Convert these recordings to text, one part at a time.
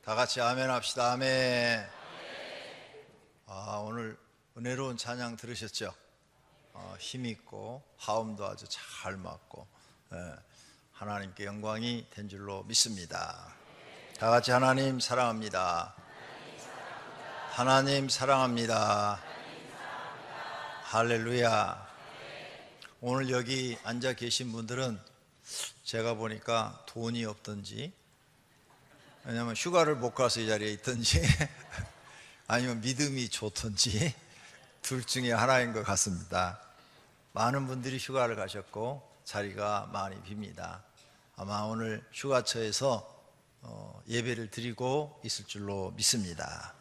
다 같이 아멘 합시다. 아멘. 오늘 은혜로운 찬양 들으셨죠? 힘있고 화음도 아주 잘 맞고 하나님께 영광이 된 줄로 믿습니다. 다 같이 하나님 사랑합니다. 하나님 사랑합니다. 할렐루야. 오늘 여기 앉아 계신 분들은 제가 보니까 돈이 없든지, 왜냐하면 휴가를 못 가서 이 자리에 있든지 아니면 믿음이 좋든지 둘 중에 하나인 것 같습니다. 많은 분들이 휴가를 가셨고 자리가 많이 빕니다. 아마 오늘 휴가처에서 예배를 드리고 있을 줄로 믿습니다.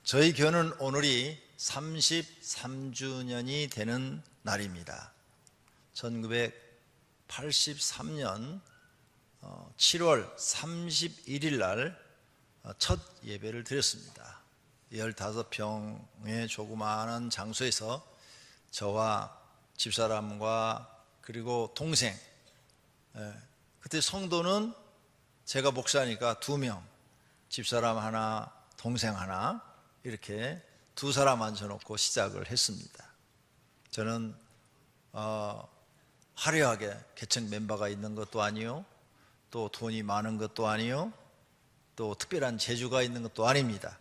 저희 교회는 오늘이 33주년이 되는 날입니다. 1983년 7월 31일 날 첫 예배를 드렸습니다. 15평의 조그마한 장소에서 저와 집사람과 그리고 동생, 그때 성도는 제가 목사니까 2명, 집사람 하나, 동생 하나, 이렇게 2사람 앉혀놓고 시작을 했습니다. 저는 화려하게 개척 멤버가 있는 것도 아니요, 또 돈이 많은 것도 아니요, 또 특별한 재주가 있는 것도 아닙니다.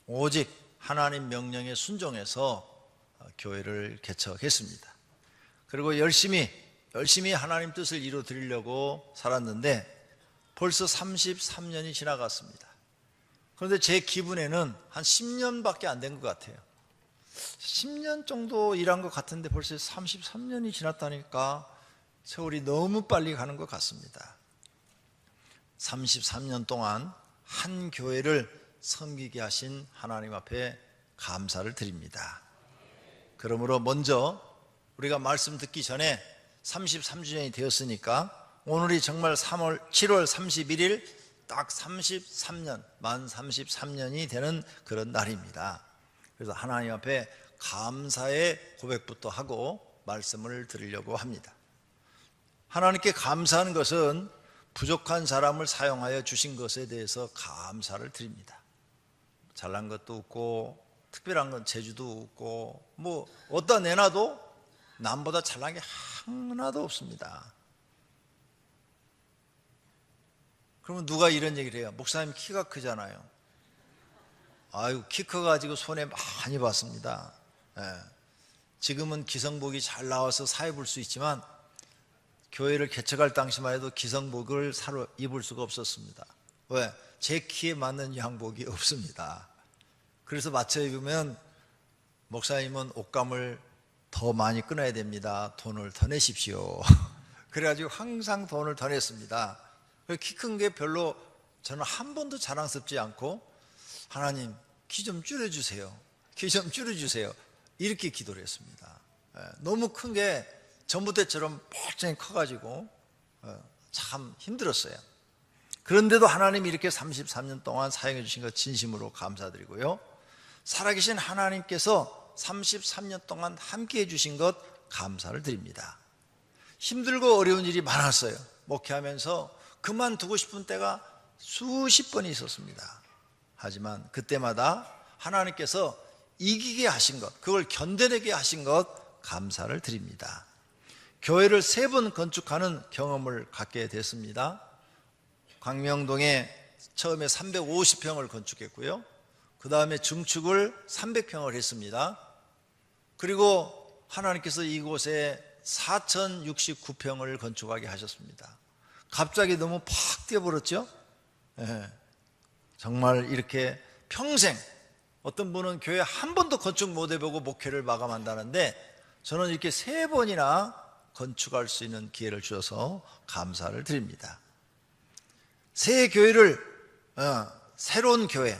오직 하나님 명령에 순종해서 교회를 개척했습니다. 그리고 열심히 하나님 뜻을 이루어드리려고 살았는데 벌써 33년이 지나갔습니다. 그런데 제 기분에는 한 10년밖에 안 된 것 같아요. 10년 정도 일한 것 같은데 벌써 33년이 지났다니까 세월이 너무 빨리 가는 것 같습니다. 33년 동안 한 교회를 섬기게 하신 하나님 앞에 감사를 드립니다. 그러므로 먼저 우리가 말씀 듣기 전에 33주년이 되었으니까 오늘이 정말 7월 31일 딱 33년, 만 33년이 되는 그런 날입니다. 그래서 하나님 앞에 감사의 고백부터 하고 말씀을 드리려고 합니다. 하나님께 감사하는 것은 부족한 사람을 사용하여 주신 것에 대해서 감사를 드립니다. 잘난 것도 없고 특별한 건 재주도 없고 뭐 어디다 내놔도 남보다 잘난 게 하나도 없습니다. 그러면 누가 이런 얘기를 해요? 목사님 키가 크잖아요. 아유, 키 커가지고 손해 많이 봤습니다. 지금은 기성복이 잘 나와서 사 입을 수 있지만 교회를 개척할 당시만 해도 기성복을 사러 입을 수가 없었습니다. 왜? 제 키에 맞는 양복이 없습니다. 그래서 맞춰 입으면 목사님은 옷감을 더 많이 끊어야 됩니다. 돈을 더 내십시오. 그래가지고 항상 돈을 더 냈습니다. 키 큰 게 별로 저는 한 번도 자랑스럽지 않고 하나님 키 좀 줄여주세요. 키 좀 줄여주세요. 이렇게 기도를 했습니다. 너무 큰 게 전부 때처럼 뻘짝이 커가지고 참 힘들었어요. 그런데도 하나님이 이렇게 33년 동안 사용해 주신 것 진심으로 감사드리고요, 살아계신 하나님께서 33년 동안 함께 해주신 것 감사를 드립니다. 힘들고 어려운 일이 많았어요. 목회하면서 그만두고 싶은 때가 수십 번이 있었습니다. 하지만 그때마다 하나님께서 이기게 하신 것, 그걸 견뎌내게 하신 것 감사를 드립니다. 교회를 3번 건축하는 경험을 갖게 됐습니다. 광명동에 처음에 350평을 건축했고요, 그 다음에 증축을 300평을 했습니다. 그리고 하나님께서 이곳에 4069평을 건축하게 하셨습니다. 갑자기 너무 팍 뛰어버렸죠? 정말 이렇게 평생, 어떤 분은 교회 한 번도 건축 못 해보고 목회를 마감한다는데 저는 이렇게 3번이나 건축할 수 있는 기회를 주셔서 감사를 드립니다. 새 교회를, 새로운 교회를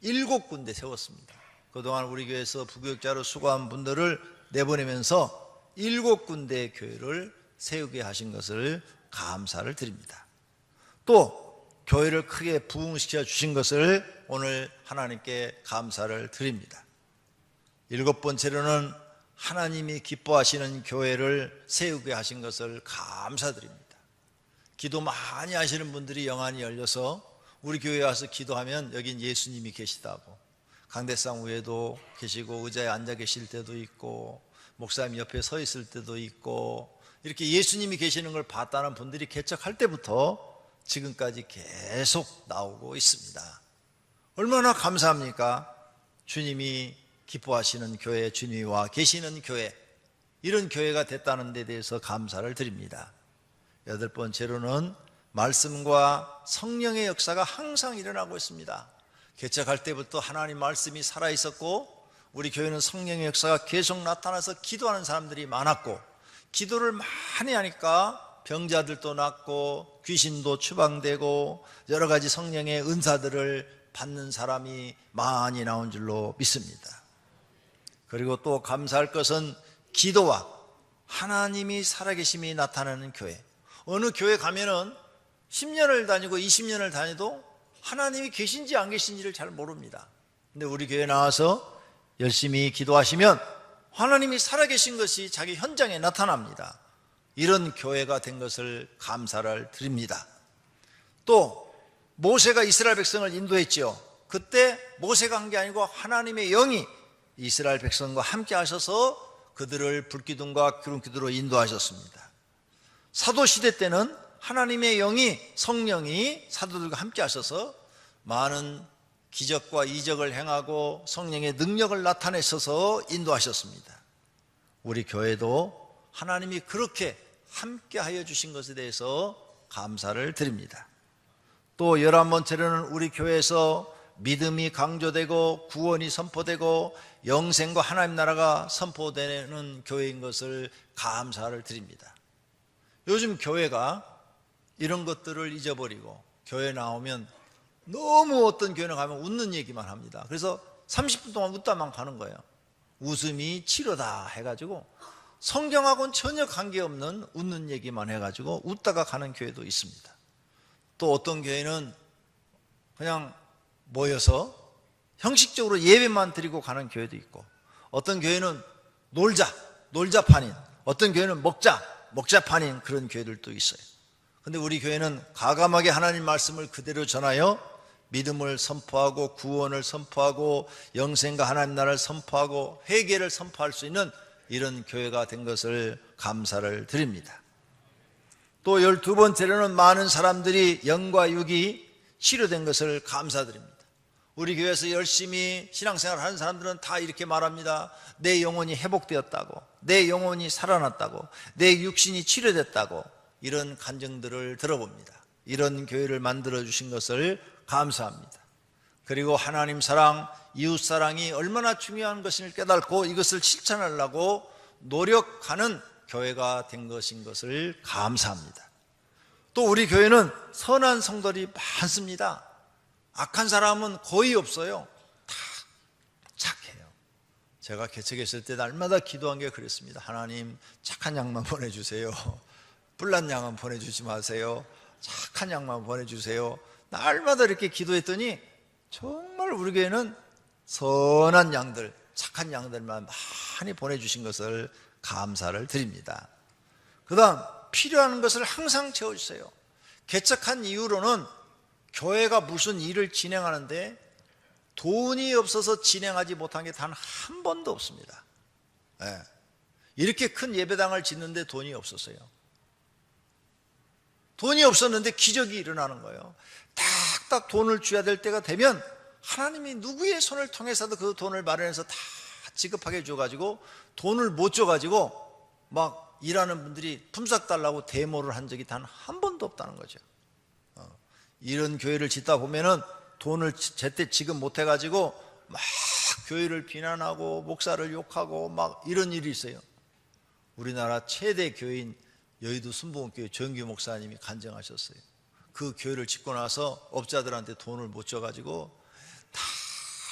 7군데 세웠습니다. 그동안 우리 교회에서 부교육자로 수고한 분들을 내보내면서 7군데의 교회를 세우게 하신 것을 감사를 드립니다. 또 교회를 크게 부흥시켜 주신 것을 오늘 하나님께 감사를 드립니다. 7번째로는 하나님이 기뻐하시는 교회를 세우게 하신 것을 감사드립니다. 기도 많이 하시는 분들이 영안이 열려서 우리 교회에 와서 기도하면 여긴 예수님이 계시다고, 강대상 위에도 계시고 의자에 앉아 계실 때도 있고 목사님 옆에 서 있을 때도 있고 이렇게 예수님이 계시는 걸 봤다는 분들이 개척할 때부터 지금까지 계속 나오고 있습니다. 얼마나 감사합니까? 주님이 기뻐하시는 교회, 주님이 와 계시는 교회, 이런 교회가 됐다는 데 대해서 감사를 드립니다. 여덟 번째로는 말씀과 성령의 역사가 항상 일어나고 있습니다. 개척할 때부터 하나님 말씀이 살아있었고 우리 교회는 성령의 역사가 계속 나타나서 기도하는 사람들이 많았고, 기도를 많이 하니까 병자들도 낫고 귀신도 추방되고 여러 가지 성령의 은사들을 받는 사람이 많이 나온 줄로 믿습니다. 그리고 또 감사할 것은 기도와 하나님이 살아계심이 나타나는 교회. 어느 교회 가면은 10년을 다니고 20년을 다녀도 하나님이 계신지 안 계신지를 잘 모릅니다. 근데 우리 교회 나와서 열심히 기도하시면 하나님이 살아계신 것이 자기 현장에 나타납니다. 이런 교회가 된 것을 감사를 드립니다. 또 모세가 이스라엘 백성을 인도했죠. 그때 모세가 한 게 아니고 하나님의 영이 이스라엘 백성과 함께 하셔서 그들을 불기둥과 기름기둥으로 인도하셨습니다. 사도시대 때는 하나님의 영이, 성령이 사도들과 함께 하셔서 많은 기적과 이적을 행하고 성령의 능력을 나타내셔서 인도하셨습니다. 우리 교회도 하나님이 그렇게 함께 하여 주신 것에 대해서 감사를 드립니다. 또 11번째로는 우리 교회에서 믿음이 강조되고 구원이 선포되고 영생과 하나님 나라가 선포되는 교회인 것을 감사를 드립니다. 요즘 교회가 이런 것들을 잊어버리고 교회 나오면 너무 어떤 교회에 가면 웃는 얘기만 합니다. 그래서 30분 동안 웃다만 가는 거예요. 웃음이 치료다 해가지고 성경하고는 전혀 관계없는 웃는 얘기만 해가지고 웃다가 가는 교회도 있습니다. 또 어떤 교회는 그냥 모여서 형식적으로 예배만 드리고 가는 교회도 있고, 어떤 교회는 놀자판인, 어떤 교회는 먹자판인 그런 교회들도 있어요. 근데 우리 교회는 과감하게 하나님 말씀을 그대로 전하여 믿음을 선포하고 구원을 선포하고 영생과 하나님 나라를 선포하고 회개를 선포할 수 있는 이런 교회가 된 것을 감사를 드립니다. 또 12번째로는 많은 사람들이 영과 육이 치료된 것을 감사드립니다. 우리 교회에서 열심히 신앙생활을 하는 사람들은 다 이렇게 말합니다. 내 영혼이 회복되었다고, 내 영혼이 살아났다고, 내 육신이 치료됐다고, 이런 간증들을 들어봅니다. 이런 교회를 만들어주신 것을 감사합니다. 그리고 하나님 사랑, 이웃 사랑이 얼마나 중요한 것을 깨닫고 이것을 실천하려고 노력하는 교회가 된 것인 것을 감사합니다. 또 우리 교회는 선한 성도들이 많습니다. 악한 사람은 거의 없어요. 다 착해요. 제가 개척했을 때 날마다 기도한 게 그랬습니다. 하나님, 착한 양만 보내주세요. 뿔난 양은 보내주지 마세요. 착한 양만 보내주세요. 날마다 이렇게 기도했더니 정말 우리 교회는 선한 양들, 착한 양들만 많이 보내주신 것을 감사를 드립니다. 그 다음 필요한 것을 항상 채워주세요. 개척한 이후로는 교회가 무슨 일을 진행하는데 돈이 없어서 진행하지 못한 게 단 한 번도 없습니다. 네. 이렇게 큰 예배당을 짓는데 돈이 없었어요. 돈이 없었는데 기적이 일어나는 거예요. 딱딱 돈을 줘야 될 때가 되면 하나님이 누구의 손을 통해서도 그 돈을 마련해서 다 지급하게 줘가지고 돈을 못 줘가지고 막 일하는 분들이 품삯 달라고 데모를 한 적이 단 한 번도 없다는 거죠. 이런 교회를 짓다 보면은 돈을 제때 지급 못 해가지고 막 교회를 비난하고 목사를 욕하고 막 이런 일이 있어요. 우리나라 최대 교회인 여의도 순복음교회 정규 목사님이 간증하셨어요. 그 교회를 짓고 나서 업자들한테 돈을 못 줘가지고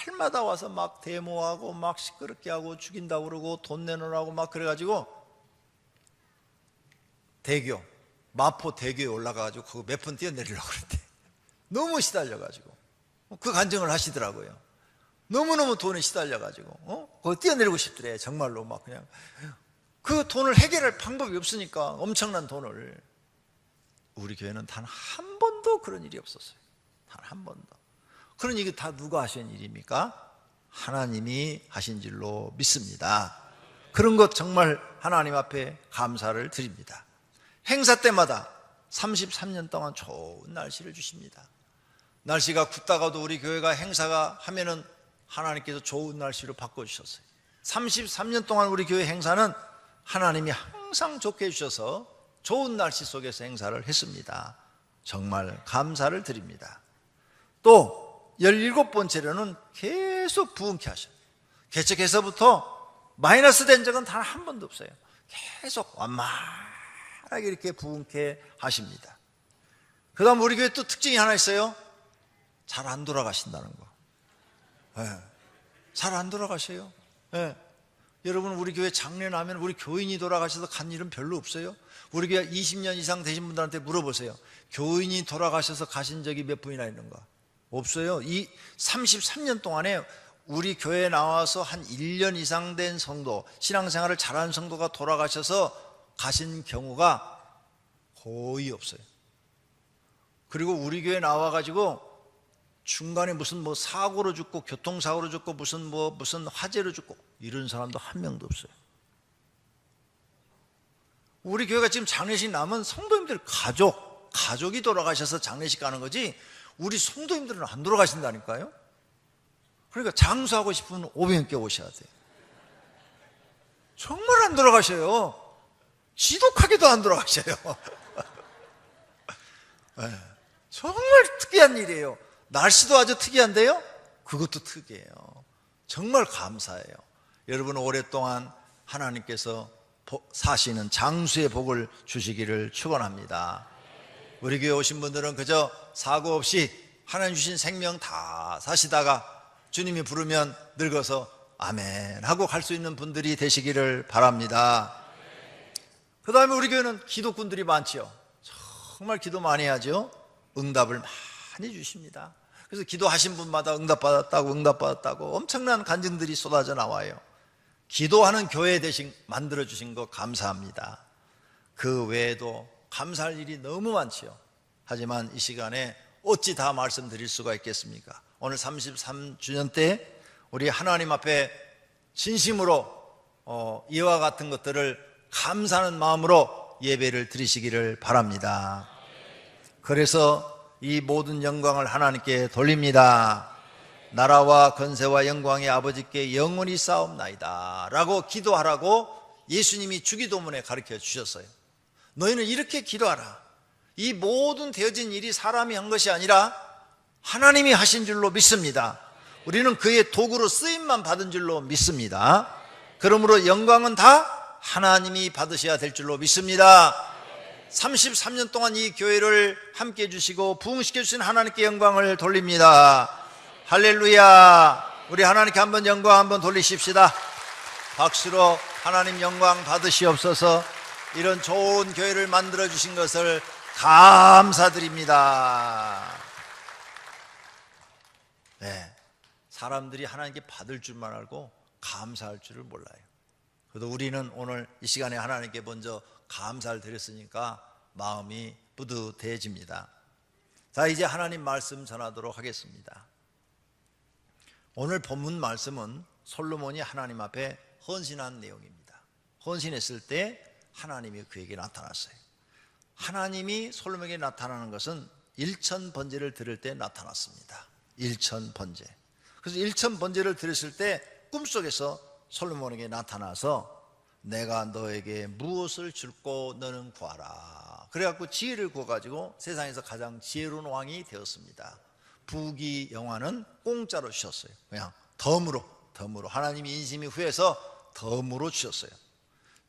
달마다 와서 막 데모하고 막 시끄럽게 하고 죽인다고 그러고 돈 내놓으라고 막 그래가지고 대교, 마포 대교에 올라가가지고 그거 몇 번 뛰어내리려고 그랬대. 너무 시달려가지고 그 간증을 하시더라고요. 너무너무 돈에 시달려가지고 그거 뛰어내리고 싶더래. 정말로 막 그냥 그 돈을 해결할 방법이 없으니까 엄청난 돈을. 우리 교회는 단 한 번도 그런 일이 없었어요. 단 한 번도. 그런 이게 다 누가 하신 일입니까? 하나님이 하신 줄로 믿습니다. 그런 것 정말 하나님 앞에 감사를 드립니다. 행사 때마다 33년 동안 좋은 날씨를 주십니다. 날씨가 굽다가도 우리 교회가 행사가 하면은 하나님께서 좋은 날씨로 바꿔주셨어요. 33년 동안 우리 교회 행사는 하나님이 항상 좋게 해주셔서 좋은 날씨 속에서 행사를 했습니다. 정말 감사를 드립니다. 또 17번째로는 계속 부흥케 하셔요. 개척해서부터 마이너스 된 적은 단 한 번도 없어요. 계속 완만하게 이렇게 부흥케 하십니다. 그 다음 우리 교회 또 특징이 하나 있어요. 잘 안 돌아가신다는 거. 네. 잘 안 돌아가셔요. 네. 여러분 우리 교회 장례 나면 우리 교인이 돌아가셔서 간 일은 별로 없어요. 우리 교회 20년 이상 되신 분들한테 물어보세요. 교인이 돌아가셔서 가신 적이 몇 분이나 있는가? 없어요. 이 33년 동안에 우리 교회에 나와서 한 1년 이상 된 성도, 신앙생활을 잘하는 성도가 돌아가셔서 가신 경우가 거의 없어요. 그리고 우리 교회에 나와가지고 중간에 무슨 뭐 사고로 죽고 교통사고로 죽고 무슨 화재로 죽고 이런 사람도 한 명도 없어요. 우리 교회가 지금 장례식 나면 성도님들 가족이 돌아가셔서 장례식 가는 거지 우리 성도님들은 안 돌아가신다니까요. 그러니까 장수하고 싶으면 500명께 오셔야 돼요. 정말 안 돌아가셔요. 지독하게도 안 돌아가셔요. 네, 정말 특이한 일이에요. 날씨도 아주 특이한데요. 그것도 특이해요. 정말 감사해요. 여러분 오랫동안 하나님께서 사시는 장수의 복을 주시기를 축원합니다. 우리 교회 오신 분들은 그저 사고 없이 하나님 주신 생명 다 사시다가 주님이 부르면 늙어서 아멘 하고 갈 수 있는 분들이 되시기를 바랍니다. 그 다음에 우리 교회는 기도꾼들이 많지요. 정말 기도 많이 하죠. 응답을 많이 주십니다. 그래서 기도하신 분마다 응답받았다고 엄청난 간증들이 쏟아져 나와요. 기도하는 교회 대신 만들어주신 거 감사합니다. 그 외에도 감사할 일이 너무 많지요. 하지만 이 시간에 어찌 다 말씀드릴 수가 있겠습니까? 오늘 33주년 때 우리 하나님 앞에 진심으로 이와 같은 것들을 감사하는 마음으로 예배를 드리시기를 바랍니다. 그래서 이 모든 영광을 하나님께 돌립니다. 나라와 건세와 영광의 아버지께 영원히 싸움나이다 라고 기도하라고 예수님이 주기도문에 가르쳐 주셨어요. 너희는 이렇게 기도하라. 이 모든 되어진 일이 사람이 한 것이 아니라 하나님이 하신 줄로 믿습니다. 우리는 그의 도구로 쓰임만 받은 줄로 믿습니다. 그러므로 영광은 다 하나님이 받으셔야 될 줄로 믿습니다. 33년 동안 이 교회를 함께 해주시고 부흥시켜 주신 하나님께 영광을 돌립니다. 할렐루야. 우리 하나님께 한번 영광 한번 돌리십시다. 박수로 하나님 영광 받으시옵소서. 이런 좋은 교회를 만들어 주신 것을 감사드립니다. 네, 사람들이 하나님께 받을 줄만 알고 감사할 줄을 몰라요. 그래도 우리는 오늘 이 시간에 하나님께 먼저 감사를 드렸으니까 마음이 뿌듯해집니다. 자, 이제 하나님 말씀 전하도록 하겠습니다. 오늘 본문 말씀은 솔로몬이 하나님 앞에 헌신한 내용입니다. 헌신했을 때 하나님이 그에게 나타났어요. 하나님이 솔로몬에게 나타나는 것은 일천번제를 드릴 때 나타났습니다. 일천번제. 그래서 일천번제를 드렸을 때 꿈속에서 솔로몬에게 나타나서 내가 너에게 무엇을 줄고 너는 구하라. 그래갖고 지혜를 구해가지고 세상에서 가장 지혜로운 왕이 되었습니다. 부귀영화는 공짜로 주셨어요. 그냥 덤으로 하나님이 인심이 후해서 덤으로 주셨어요.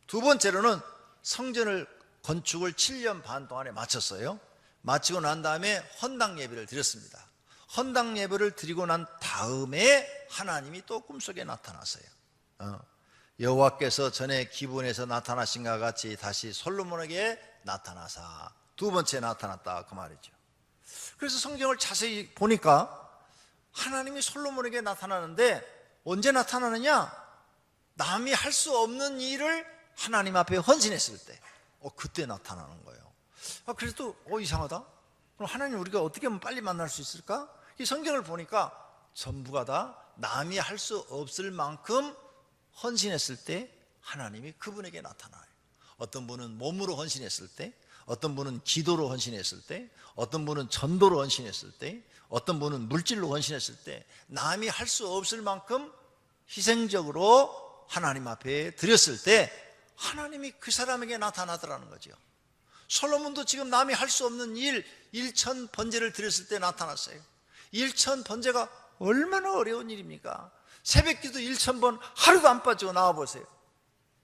두 번째로는 성전을 건축을 7년 반 동안에 마쳤어요. 마치고 난 다음에 헌당 예배를 드렸습니다. 헌당 예배를 드리고 난 다음에 하나님이 또 꿈속에 나타났어요. 여호와께서 전에 기브온에서 나타나신 것 같이 다시 솔로몬에게 나타나사 두 번째 나타났다 그 말이죠. 그래서 성경을 자세히 보니까 하나님이 솔로몬에게 나타나는데 언제 나타나느냐? 남이 할 수 없는 일을 하나님 앞에 헌신했을 때 그때 나타나는 거예요. 그래도 이상하다. 그럼 하나님 우리가 어떻게 하면 빨리 만날 수 있을까? 이 성경을 보니까 전부가 다 남이 할 수 없을 만큼 헌신했을 때 하나님이 그분에게 나타나요. 어떤 분은 몸으로 헌신했을 때, 어떤 분은 기도로 헌신했을 때, 어떤 분은 전도로 헌신했을 때, 어떤 분은 물질로 헌신했을 때, 남이 할 수 없을 만큼 희생적으로 하나님 앞에 드렸을 때 하나님이 그 사람에게 나타나더라는 거죠. 솔로몬도 지금 남이 할 수 없는 일 1천 번제를 드렸을 때 나타났어요. 1천 번제가 얼마나 어려운 일입니까? 새벽기도 1,000번 하루도 안 빠지고 나와보세요.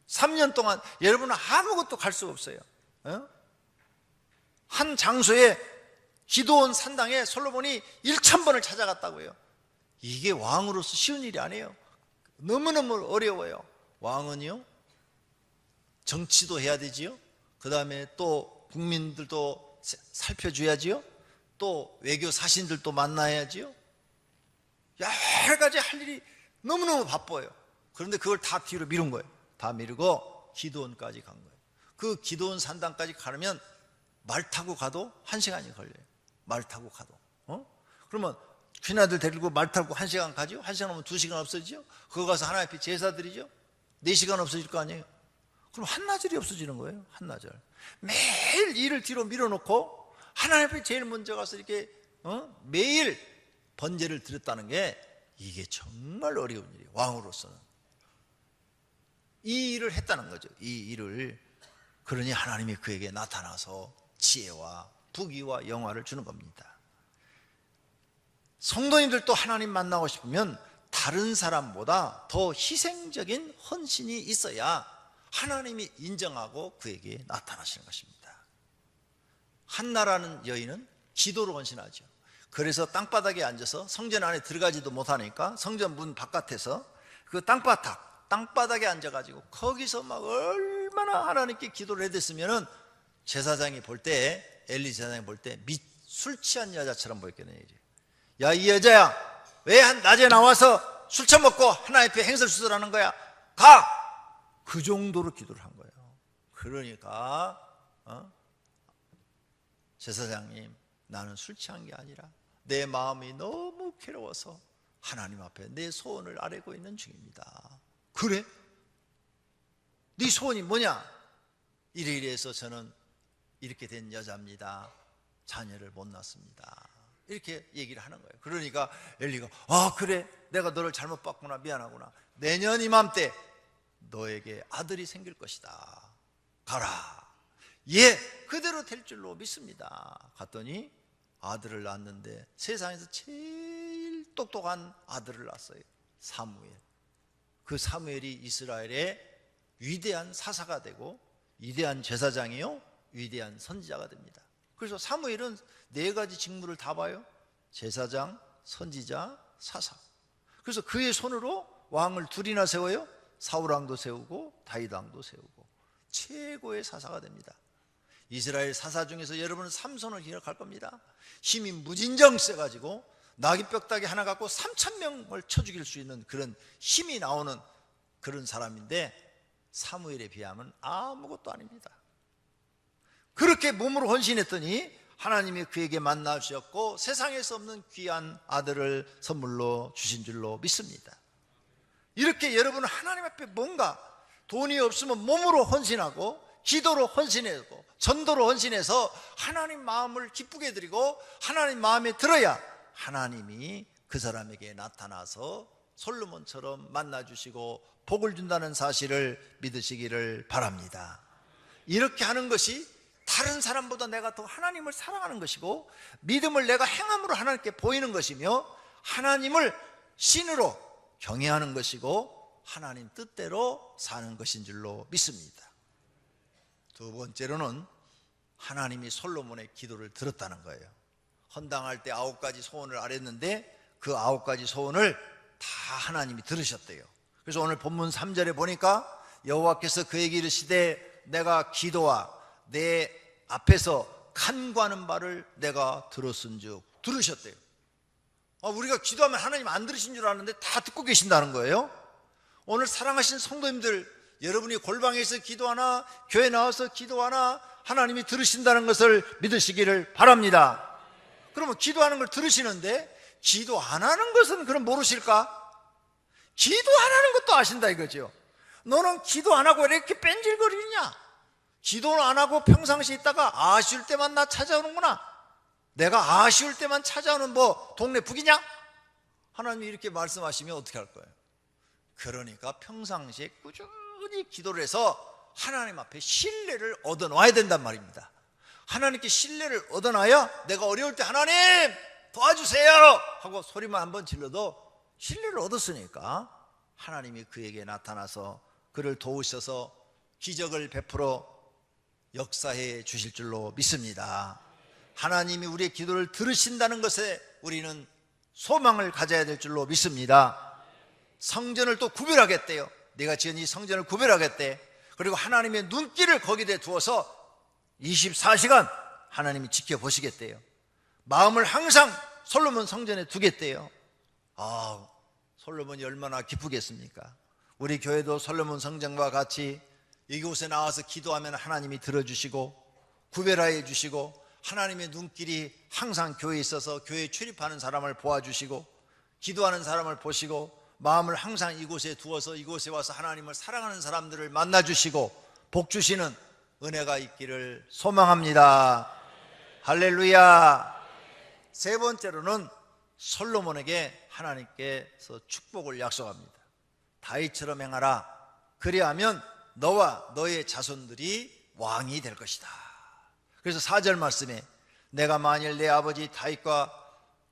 3년 동안 여러분은 아무것도 갈 수가 없어요. 한 장소에 기드온 산당에 솔로몬이 1,000번을 찾아갔다고요. 이게 왕으로서 쉬운 일이 아니에요. 너무너무 어려워요. 왕은요, 정치도 해야 되지요. 그 다음에 또 국민들도 살펴줘야지요. 또 외교 사신들도 만나야지요. 여러 가지 할 일이 너무너무 바빠요. 그런데 그걸 다 뒤로 미룬 거예요. 다 미루고 기드온까지 간 거예요. 그 기드온 산당까지 가려면 말 타고 가도 1시간이 걸려요. 말 타고 가도. 그러면 귀나들 데리고 말 타고 1시간 가죠? 1시간 오면 2시간 없어지죠? 그거 가서 하나님 앞에 제사 드리죠? 4시간 없어질 거 아니에요? 그럼 한나절이 없어지는 거예요. 한나절. 매일 일을 뒤로 밀어놓고 하나님 앞에 제일 먼저 가서 이렇게 매일 번제를 드렸다는 게 이게 정말 어려운 일이에요. 왕으로서는. 이 일을 했다는 거죠. 이 일을. 그러니 하나님이 그에게 나타나서 지혜와 부귀와 영화를 주는 겁니다. 성도님들도 하나님 만나고 싶으면 다른 사람보다 더 희생적인 헌신이 있어야 하나님이 인정하고 그에게 나타나시는 것입니다. 한나라는 여인은 기도로 헌신하죠. 그래서 땅바닥에 앉아서 성전 안에 들어가지도 못하니까 성전 문 바깥에서 그 땅바닥에 앉아가지고 거기서 막 얼마나 하나님께 기도를 해댔으면은 제사장이 볼 때, 엘리 제사장이 볼 때 술 취한 여자처럼 보였겠네요. 야, 이 여자야, 왜 낮에 나와서 술 처먹고 하나님 앞에 행설수설하는 거야? 가! 그 정도로 기도를 한 거예요. 그러니까 제사장님, 나는 술 취한 게 아니라 내 마음이 너무 괴로워서 하나님 앞에 내 소원을 아뢰고 있는 중입니다. 그래? 네 소원이 뭐냐? 이래서 저는 이렇게 된 여자입니다. 자녀를 못 낳습니다. 이렇게 얘기를 하는 거예요. 그러니까 엘리가 그래, 내가 너를 잘못 봤구나, 미안하구나. 내년 이맘때 너에게 아들이 생길 것이다. 가라. 예, 그대로 될 줄로 믿습니다. 갔더니 아들을 낳았는데 세상에서 제일 똑똑한 아들을 낳았어요. 사무엘. 그 사무엘이 이스라엘의 위대한 사사가 되고 위대한 제사장이요, 위대한 선지자가 됩니다. 그래서 사무엘은 4가지 직무를 다 봐요. 제사장, 선지자, 사사. 그래서 그의 손으로 왕을 2이나 세워요. 사울왕도 세우고 다윗왕도 세우고 최고의 사사가 됩니다. 이스라엘 사사 중에서 여러분은 삼손을 기억할 겁니다. 힘이 무진정 세가지고 나귀뼈다귀 하나 갖고 3,000명을 쳐 죽일 수 있는 그런 힘이 나오는 그런 사람인데 사무엘에 비하면 아무것도 아닙니다. 그렇게 몸으로 헌신했더니 하나님이 그에게 만나 주셨고 세상에서 없는 귀한 아들을 선물로 주신 줄로 믿습니다. 이렇게 여러분은 하나님 앞에 뭔가 돈이 없으면 몸으로 헌신하고 기도로 헌신하고 전도로 헌신해서 하나님 마음을 기쁘게 드리고 하나님 마음에 들어야 하나님이 그 사람에게 나타나서 솔로몬처럼 만나주시고 복을 준다는 사실을 믿으시기를 바랍니다. 이렇게 하는 것이 다른 사람보다 내가 더 하나님을 사랑하는 것이고 믿음을 내가 행함으로 하나님께 보이는 것이며 하나님을 신으로 경외하는 것이고 하나님 뜻대로 사는 것인 줄로 믿습니다. 2번째로는 하나님이 솔로몬의 기도를 들었다는 거예요. 헌당할 때 9가지 소원을 아뢰는데 그 9가지 소원을 다 하나님이 들으셨대요. 그래서 오늘 본문 3절에 보니까 여호와께서 그에게 이르시되 내가 기도와 내 앞에서 간구하는 바를 내가 들었은즉. 들으셨대요. 우리가 기도하면 하나님 안 들으신 줄 아는데 다 듣고 계신다는 거예요. 오늘 사랑하신 성도님들 여러분이 골방에서 기도하나 교회 나와서 기도하나 하나님이 들으신다는 것을 믿으시기를 바랍니다. 그러면 기도하는 걸 들으시는데 기도 안 하는 것은 그럼 모르실까? 기도 안 하는 것도 아신다 이거죠. 너는 기도 안 하고 왜 이렇게 뺀질거리냐? 기도는 안 하고 평상시에 있다가 아쉬울 때만 나 찾아오는구나. 내가 아쉬울 때만 찾아오는 뭐 동네 북이냐? 하나님이 이렇게 말씀하시면 어떻게 할 거예요? 그러니까 평상시에 꾸준히 기도를 해서 하나님 앞에 신뢰를 얻어놔야 된단 말입니다. 하나님께 신뢰를 얻어놔야 내가 어려울 때 하나님 도와주세요 하고 소리만 한번 질러도 신뢰를 얻었으니까 하나님이 그에게 나타나서 그를 도우셔서 기적을 베풀어 역사해 주실 줄로 믿습니다. 하나님이 우리의 기도를 들으신다는 것에 우리는 소망을 가져야 될 줄로 믿습니다. 성전을 또 구별하겠대요. 내가 지은 이 성전을 구별하겠대. 그리고 하나님의 눈길을 거기에 두어서 24시간 하나님이 지켜보시겠대요. 마음을 항상 솔로몬 성전에 두겠대요. 솔로몬이 얼마나 기쁘겠습니까? 우리 교회도 솔로몬 성전과 같이 이곳에 나와서 기도하면 하나님이 들어주시고 구별하여 주시고 하나님의 눈길이 항상 교회에 있어서 교회에 출입하는 사람을 보아주시고 기도하는 사람을 보시고 마음을 항상 이곳에 두어서 이곳에 와서 하나님을 사랑하는 사람들을 만나주시고 복주시는 은혜가 있기를 소망합니다. 할렐루야. 세 번째로는 솔로몬에게 하나님께서 축복을 약속합니다. 다윗처럼 행하라. 그리하면 너와 너의 자손들이 왕이 될 것이다. 그래서 4절 말씀에 내가 만일 내 아버지 다윗과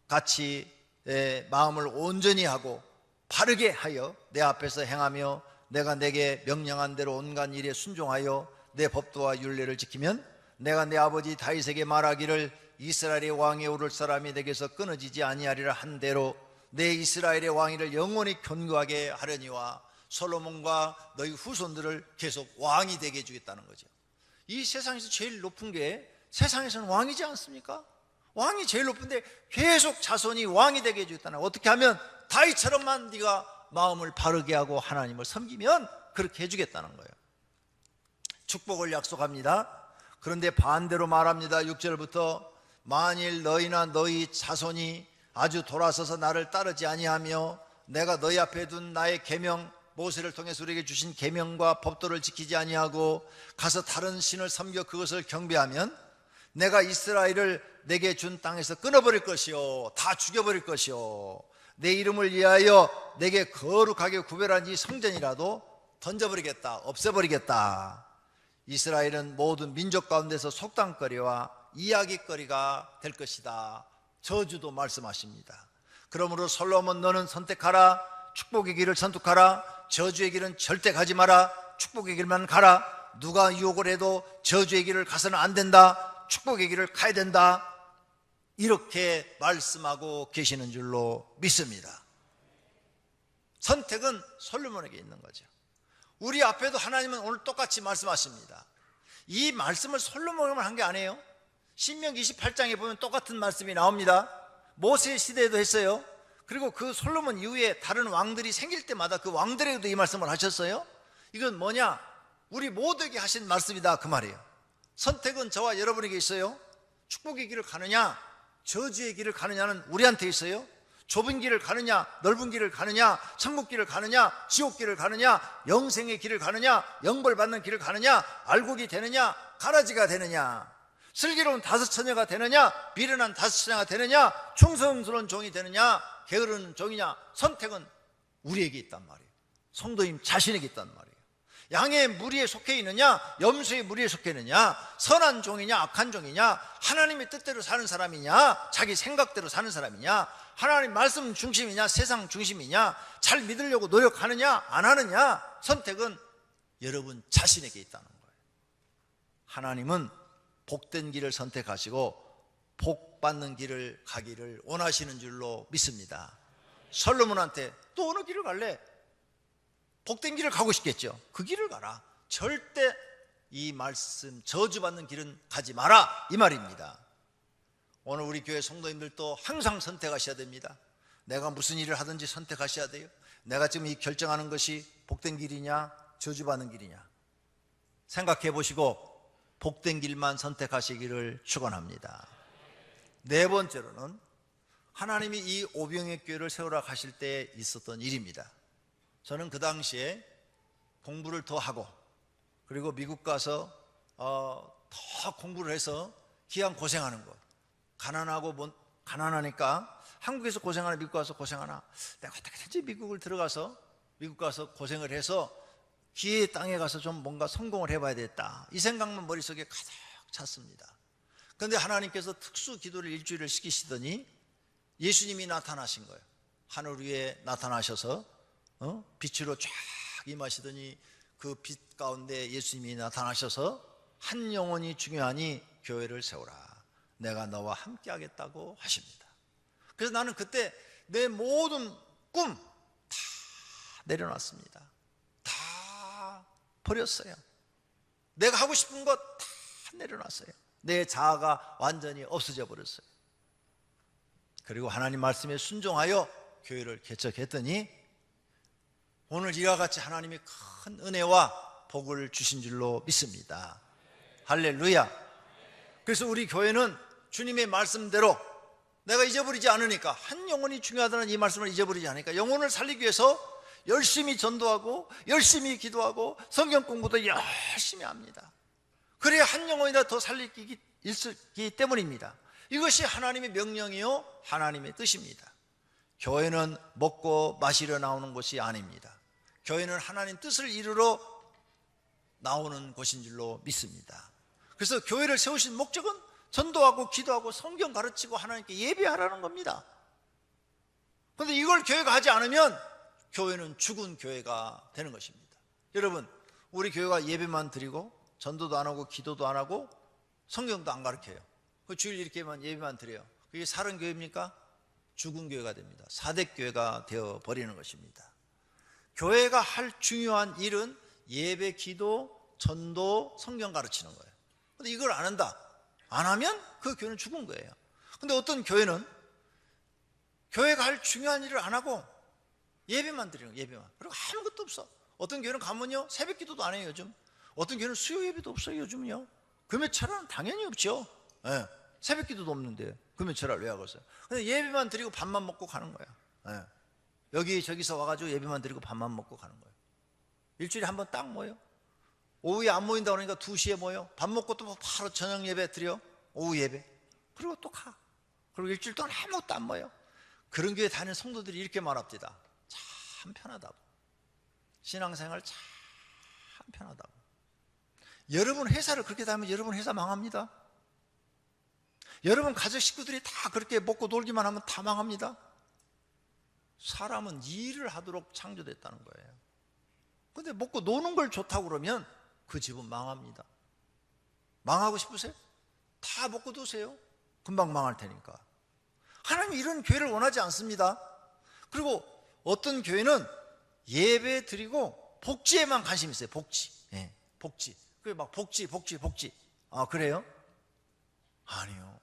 같이 내 마음을 온전히 하고 바르게 하여 내 앞에서 행하며 내가 내게 명령한 대로 온갖 일에 순종하여 내 법도와 율례를 지키면 내가 내 아버지 다윗에게 말하기를 이스라엘의 왕에 오를 사람이 내게서 끊어지지 아니하리라 한 대로 내 이스라엘의 왕위를 영원히 견고하게 하려니와 솔로몬과 너희 후손들을 계속 왕이 되게 해주겠다는 거죠. 이 세상에서 제일 높은 게 세상에서는 왕이지 않습니까? 왕이 제일 높은데 계속 자손이 왕이 되게 해주겠다는 거예요. 어떻게 하면 다윗처럼만 네가 마음을 바르게 하고 하나님을 섬기면 그렇게 해주겠다는 거예요. 축복을 약속합니다. 그런데 반대로 말합니다. 6절부터 만일 너희나 너희 자손이 아주 돌아서서 나를 따르지 아니하며 내가 너희 앞에 둔 나의 계명 모세를 통해서 우리에게 주신 계명과 법도를 지키지 아니하고 가서 다른 신을 섬겨 그것을 경배하면 내가 이스라엘을 내게 준 땅에서 끊어버릴 것이요 다 죽여버릴 것이요 내 이름을 위하여 내게 거룩하게 구별한 이 성전이라도 던져버리겠다, 없애버리겠다. 이스라엘은 모든 민족 가운데서 속담거리와 이야기거리가 될 것이다. 저주도 말씀하십니다. 그러므로 솔로몬 너는 선택하라. 축복의 길을 선택하라. 저주의 길은 절대 가지 마라. 축복의 길만 가라. 누가 유혹을 해도 저주의 길을 가서는 안 된다. 축복의 길을 가야 된다. 이렇게 말씀하고 계시는 줄로 믿습니다. 선택은 솔로몬에게 있는 거죠. 우리 앞에도 하나님은 오늘 똑같이 말씀하십니다. 이 말씀을 솔로몬만 한 게 아니에요. 신명기 28장에 보면 똑같은 말씀이 나옵니다. 모세 시대에도 했어요. 그리고 그 솔로몬 이후에 다른 왕들이 생길 때마다 그 왕들에게도 이 말씀을 하셨어요. 이건 뭐냐? 우리 모두에게 하신 말씀이다 그 말이에요. 선택은 저와 여러분에게 있어요. 축복의 길을 가느냐 저주의 길을 가느냐는 우리한테 있어요. 좁은 길을 가느냐 넓은 길을 가느냐 천국 길을 가느냐 지옥 길을 가느냐 영생의 길을 가느냐 영벌받는 길을 가느냐 알곡이 되느냐 가라지가 되느냐 슬기로운 다섯처녀가 되느냐 비련한 다섯처녀가 되느냐 충성스러운 종이 되느냐 게으른 종이냐. 선택은 우리에게 있단 말이에요. 성도님 자신에게 있단 말이에요. 양의 무리에 속해 있느냐 염소의 무리에 속해 있느냐 선한 종이냐 악한 종이냐 하나님의 뜻대로 사는 사람이냐 자기 생각대로 사는 사람이냐 하나님 말씀 중심이냐 세상 중심이냐 잘 믿으려고 노력하느냐 안 하느냐. 선택은 여러분 자신에게 있다는 거예요. 하나님은 복된 길을 선택하시고 복 받는 길을 가기를 원하시는 줄로 믿습니다. 솔로몬한테 또 어느 길을 갈래? 복된 길을 가고 싶겠죠. 그 길을 가라. 절대 이 말씀 저주받는 길은 가지 마라 이 말입니다. 오늘 우리 교회 성도님들도 항상 선택하셔야 됩니다. 내가 무슨 일을 하든지 선택하셔야 돼요. 내가 지금 이 결정하는 것이 복된 길이냐 저주받는 길이냐? 생각해 보시고 복된 길만 선택하시기를 축원합니다. 네 번째로는 하나님이 이 오병의 교회를 세우라 하실 때 있었던 일입니다. 저는 그 당시에 공부를 더 하고 그리고 미국 가서 더 공부를 해서 기왕 고생하는 것, 가난하니까 한국에서 고생하나 미국 가서 고생하나, 내가 어떻게든지 미국 가서 고생을 해서 기회의 땅에 가서 좀 뭔가 성공을 해봐야 되겠다, 이 생각만 머릿속에 가득 찼습니다. 그런데 하나님께서 특수 기도를 일주일을 시키시더니 예수님이 나타나신 거예요. 하늘 위에 나타나셔서 빛으로 쫙 임하시더니 그 빛 가운데 예수님이 나타나셔서 한 영혼이 중요하니 교회를 세우라, 내가 너와 함께 하겠다고 하십니다. 그래서 나는 그때 내 모든 꿈 다 내려놨습니다. 다 버렸어요. 내가 하고 싶은 것 다 내려놨어요. 내 자아가 완전히 없어져 버렸어요. 그리고 하나님 말씀에 순종하여 교회를 개척했더니 오늘 이와 같이 하나님이 큰 은혜와 복을 주신 줄로 믿습니다. 할렐루야. 그래서 우리 교회는 주님의 말씀대로 내가 잊어버리지 않으니까, 한 영혼이 중요하다는 이 말씀을 잊어버리지 않으니까 영혼을 살리기 위해서 열심히 전도하고 열심히 기도하고 성경 공부도 열심히 합니다. 그래야 한 영혼이라도 더 살리기 있기 때문입니다. 이것이 하나님의 명령이요 하나님의 뜻입니다. 교회는 먹고 마시러 나오는 곳이 아닙니다. 교회는 하나님 뜻을 이루러 나오는 곳인 줄로 믿습니다. 그래서 교회를 세우신 목적은 전도하고 기도하고 성경 가르치고 하나님께 예배하라는 겁니다. 그런데 이걸 교회가 하지 않으면 교회는 죽은 교회가 되는 것입니다. 여러분, 우리 교회가 예배만 드리고 전도도 안 하고 기도도 안 하고 성경도 안 가르쳐요. 그 주일 이렇게만 예배만 드려요. 그게 살은 교회입니까? 죽은 교회가 됩니다. 사대교회가 되어 버리는 것입니다. 교회가 할 중요한 일은 예배, 기도, 전도, 성경 가르치는 거예요. 근데 이걸 안 한다, 안 하면 그 교회는 죽은 거예요. 근데 어떤 교회는 교회가 할 중요한 일을 안 하고 예배만 드리는 거예요. 예배만. 그리고 아무것도 없어. 어떤 교회는 가면요 새벽 기도도 안 해요. 요즘 어떤 교회는 수요 예배도 없어요. 요즘요 금요철은 당연히 없죠. 네. 새벽 기도도 없는데 금요철을 왜 하겠어요? 근데 예배만 드리고 밥만 먹고 가는 거야. 네. 여기저기서 와가지고 예배만 드리고 밥만 먹고 가는 거예요. 일주일에 한 번 딱 모여. 오후에 안 모인다 그러니까 2시에 모여. 밥 먹고 또 바로 저녁 예배 드려. 오후 예배. 그리고 또 가. 그리고 일주일 동안 아무것도 안 모여. 그런 교회 다니는 성도들이 이렇게 말합니다. 참 편하다고. 신앙생활 참 편하다고. 여러분 회사를 그렇게 다니면 여러분 회사 망합니다. 여러분 가족 식구들이 다 그렇게 먹고 놀기만 하면 다 망합니다. 사람은 일을 하도록 창조됐다는 거예요. 근데 먹고 노는 걸 좋다고 그러면 그 집은 망합니다. 망하고 싶으세요? 다 먹고 드세요. 금방 망할 테니까. 하나님이 이런 교회를 원하지 않습니다. 그리고 어떤 교회는 예배 드리고 복지에만 관심 있어요. 복지. 예, 복지. 그게 막 복지. 아, 그래요? 아니요.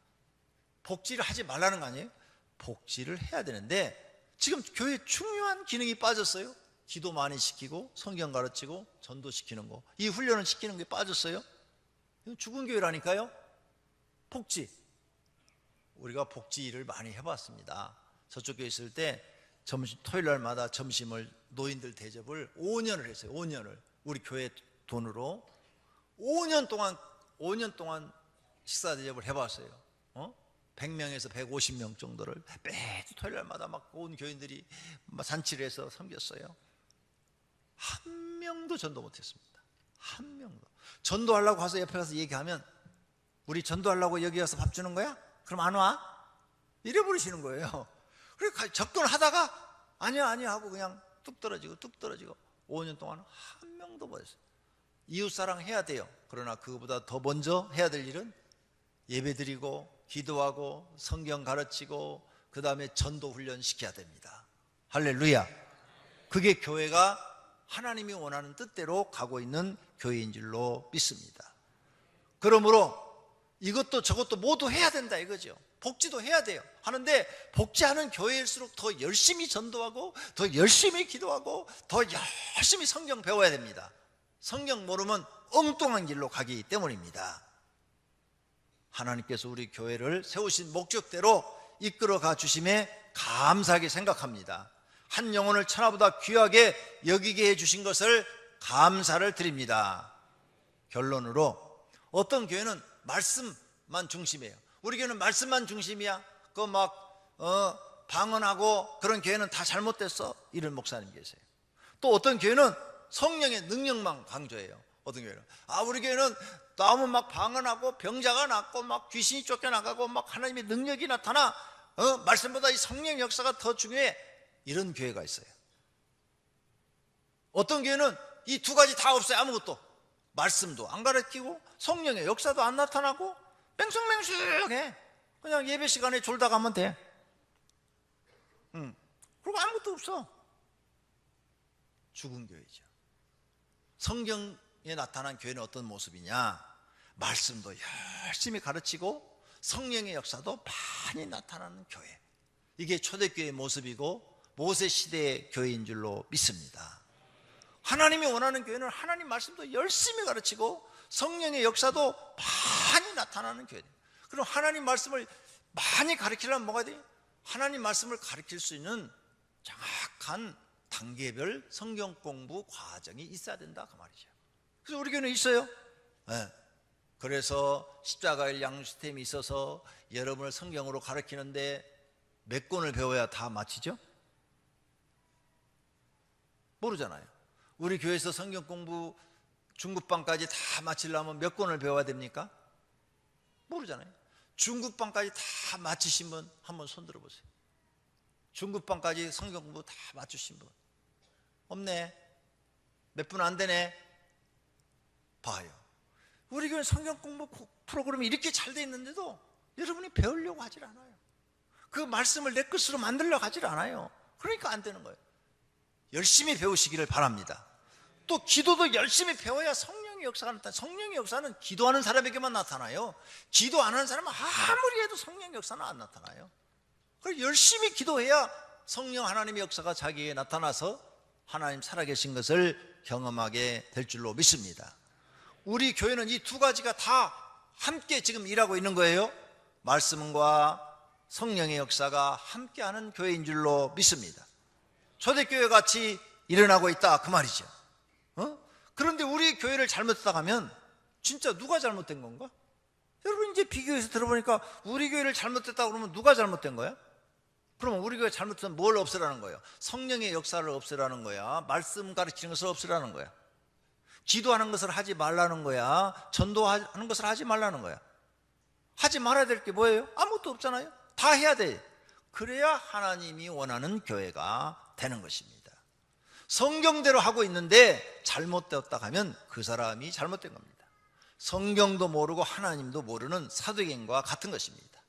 복지를 하지 말라는 거 아니에요? 복지를 해야 되는데 지금 교회에 중요한 기능이 빠졌어요. 기도 많이 시키고 성경 가르치고 전도시키는 거, 이 훈련을 시키는 게 빠졌어요. 이건 죽은 교회라니까요. 복지. 우리가 복지 일을 많이 해봤습니다. 저쪽 교회 있을 때 토요일 날마다 점심을 노인들 대접을 5년을 했어요. 5년을 우리 교회 돈으로 5년 동안 식사 대접을 해봤어요. 100명에서 150명 정도를 매주 토요일 날마다 막 온 교인들이 잔치를 해서 섬겼어요. 한 명도 전도 못했습니다. 한 명도. 전도하려고 가서 옆에 가서 얘기하면 우리 전도하려고 여기 와서 밥 주는 거야? 그럼 안 와? 이래버리시는 거예요. 그래서 접근하다가 아니야 하고 그냥 뚝 떨어지고 5년 동안 한 명도 못했어요. 이웃사랑 해야 돼요. 그러나 그거보다 더 먼저 해야 될 일은 예배드리고 기도하고 성경 가르치고 그 다음에 전도 훈련 시켜야 됩니다. 할렐루야. 그게 교회가 하나님이 원하는 뜻대로 가고 있는 교회인 줄로 믿습니다. 그러므로 이것도 저것도 모두 해야 된다 이거죠. 복지도 해야 돼요. 하는데 복지하는 교회일수록 더 열심히 전도하고 더 열심히 기도하고 더 열심히 성경 배워야 됩니다. 성경 모르면 엉뚱한 길로 가기 때문입니다. 하나님께서 우리 교회를 세우신 목적대로 이끌어가 주심에 감사하게 생각합니다. 한 영혼을 천하보다 귀하게 여기게 해주신 것을 감사를 드립니다. 결론으로 어떤 교회는 말씀만 중심이에요. 우리 교회는 말씀만 중심이야. 그거 막 방언하고 그런 교회는 다 잘못됐어. 이런 목사님 계세요. 또 어떤 교회는 성령의 능력만 강조해요. 어떤 교회는 우리 교회는 나오면 막 방언하고 병자가 낫고 막 귀신이 쫓겨나가고 막 하나님의 능력이 나타나 말씀보다 이 성령 역사가 더 중요해. 이런 교회가 있어요. 어떤 교회는 이 두 가지 다 없어요. 아무것도. 말씀도 안 가르치고 성령의 역사도 안 나타나고 맹숭맹숭해. 그냥 예배 시간에 졸다 가면 돼. 그리고 아무것도 없어. 죽은 교회죠. 성경에 나타난 교회는 어떤 모습이냐? 말씀도 열심히 가르치고 성령의 역사도 많이 나타나는 교회. 이게 초대교회의 모습이고 모세 시대의 교회인 줄로 믿습니다. 하나님이 원하는 교회는 하나님 말씀도 열심히 가르치고 성령의 역사도 많이 나타나는 교회. 그럼 하나님 말씀을 많이 가르치려면 뭐가 돼요? 하나님 말씀을 가르칠 수 있는 정확한 단계별 성경 공부 과정이 있어야 된다 그 말이죠. 그래서 우리 교회는 있어요. 네. 그래서 십자가의 양육 시스템이 있어서 여러분을 성경으로 가르치는데 몇 권을 배워야 다 마치죠? 모르잖아요. 우리 교회에서 성경 공부 중급반까지 다 마치려면 몇 권을 배워야 됩니까? 모르잖아요. 중급반까지 다 마치신 분 한번 손 들어보세요. 중급반까지 성경 공부 다 마치신 분 없네. 몇 분 안 되네. 봐요. 우리 교회 성경 공부 프로그램이 이렇게 잘 돼 있는데도 여러분이 배우려고 하질 않아요. 그 말씀을 내 것으로 만들려고 하질 않아요. 그러니까 안 되는 거예요. 열심히 배우시기를 바랍니다. 또 기도도 열심히 배워야 성령의 역사가 나타나요. 성령의 역사는 기도하는 사람에게만 나타나요. 기도 안 하는 사람은 아무리 해도 성령의 역사는 안 나타나요. 그래서 열심히 기도해야 성령 하나님의 역사가 자기에게 나타나서 하나님 살아계신 것을 경험하게 될 줄로 믿습니다. 우리 교회는 이 두 가지가 다 함께 지금 일하고 있는 거예요. 말씀과 성령의 역사가 함께하는 교회인 줄로 믿습니다. 초대교회 같이 일어나고 있다 그 말이죠. 그런데 우리 교회를 잘못했다 하면 진짜 누가 잘못된 건가? 여러분 이제 비교해서 들어보니까 우리 교회를 잘못했다 그러면 누가 잘못된 거야? 그러면 우리 교회 잘못했으면 뭘 없애라는 거예요? 성령의 역사를 없애라는 거야? 말씀 가르치는 것을 없애라는 거야? 기도하는 것을 하지 말라는 거야? 전도하는 것을 하지 말라는 거야? 하지 말아야 될 게 뭐예요? 아무것도 없잖아요. 다 해야 돼. 그래야 하나님이 원하는 교회가 되는 것입니다. 성경대로 하고 있는데 잘못되었다 하면 그 사람이 잘못된 겁니다. 성경도 모르고 하나님도 모르는 사도행과 같은 것입니다.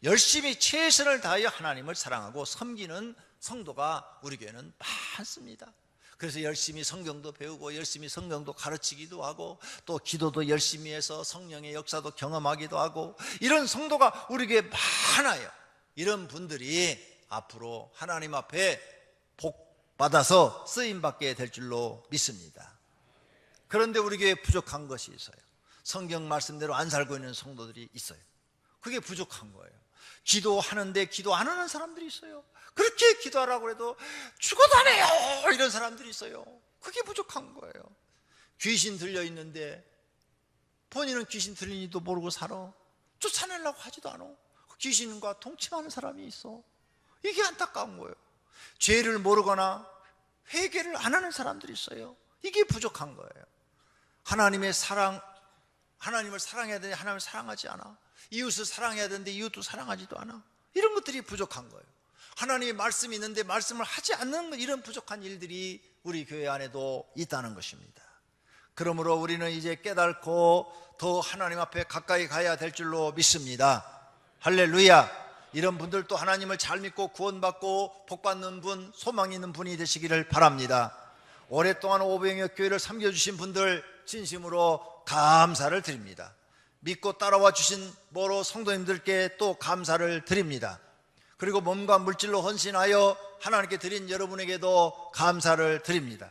열심히 최선을 다하여 하나님을 사랑하고 섬기는 성도가 우리 교회는 많습니다. 그래서 열심히 성경도 배우고 열심히 성경도 가르치기도 하고 또 기도도 열심히 해서 성령의 역사도 경험하기도 하고 이런 성도가 우리 교회에 많아요. 이런 분들이 앞으로 하나님 앞에 복 받아서 쓰임받게 될 줄로 믿습니다. 그런데 우리 교회에 부족한 것이 있어요. 성경 말씀대로 안 살고 있는 성도들이 있어요. 그게 부족한 거예요. 기도하는데 기도 안 하는 사람들이 있어요. 그렇게 기도하라고 해도 죽어도 안 해요. 이런 사람들이 있어요. 그게 부족한 거예요. 귀신 들려 있는데 본인은 귀신 들리니도 모르고 살아. 쫓아내려고 하지도 않아. 귀신과 동침하는 사람이 있어. 이게 안타까운 거예요. 죄를 모르거나 회개를 안 하는 사람들이 있어요. 이게 부족한 거예요. 하나님의 사랑, 하나님을 사랑해야 되는데 하나님을 사랑하지 않아. 이웃을 사랑해야 되는데 이웃도 사랑하지도 않아. 이런 것들이 부족한 거예요. 하나님의 말씀이 있는데 말씀을 하지 않는 이런 부족한 일들이 우리 교회 안에도 있다는 것입니다. 그러므로 우리는 이제 깨닫고 더 하나님 앞에 가까이 가야 될 줄로 믿습니다. 할렐루야. 이런 분들도 하나님을 잘 믿고 구원받고 복받는 분, 소망 있는 분이 되시기를 바랍니다. 오랫동안 오병이어 교회를 섬겨주신 분들 진심으로 감사를 드립니다. 믿고 따라와 주신 모로 성도님들께 또 감사를 드립니다. 그리고 몸과 물질로 헌신하여 하나님께 드린 여러분에게도 감사를 드립니다.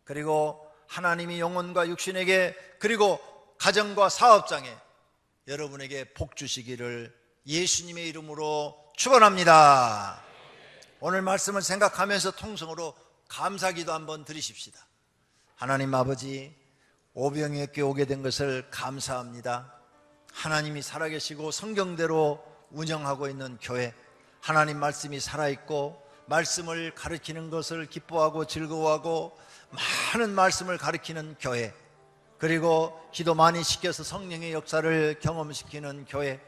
그리고 하나님이 영혼과 육신에게 그리고 가정과 사업장에 여러분에게 복 주시기를 예수님의 이름으로 축원합니다. 오늘 말씀을 생각하면서 통성으로 감사기도 한번 드리십시다. 하나님 아버지, 오병이어께 오게 된 것을 감사합니다. 하나님이 살아계시고 성경대로 운영하고 있는 교회, 하나님 말씀이 살아있고 말씀을 가르치는 것을 기뻐하고 즐거워하고 많은 말씀을 가르치는 교회, 그리고 기도 많이 시켜서 성령의 역사를 경험시키는 교회,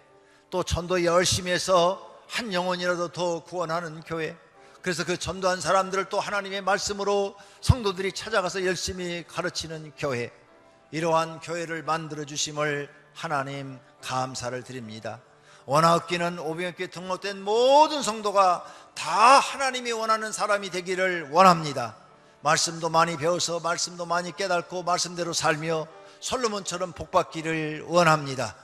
또 전도 열심히 해서 한 영혼이라도 더 구원하는 교회, 그래서 그 전도한 사람들을 또 하나님의 말씀으로 성도들이 찾아가서 열심히 가르치는 교회, 이러한 교회를 만들어 주심을 하나님 감사를 드립니다. 원하옵기는 오병이어께 등록된 모든 성도가 다 하나님이 원하는 사람이 되기를 원합니다. 말씀도 많이 배워서 말씀도 많이 깨닫고 말씀대로 살며 솔로몬처럼 복받기를 원합니다.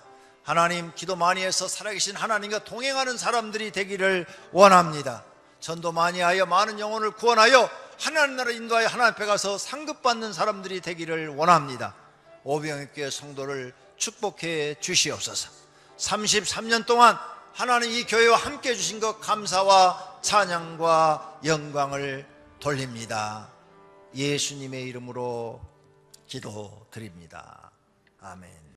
하나님, 기도 많이 해서 살아계신 하나님과 동행하는 사람들이 되기를 원합니다. 전도 많이 하여 많은 영혼을 구원하여 하나님 나라 인도하여 하나님 앞에 가서 상급받는 사람들이 되기를 원합니다. 오병이어께 성도를 축복해 주시옵소서. 33년 동안 하나님 이 교회와 함께 해주신 것 감사와 찬양과 영광을 돌립니다. 예수님의 이름으로 기도드립니다. 아멘.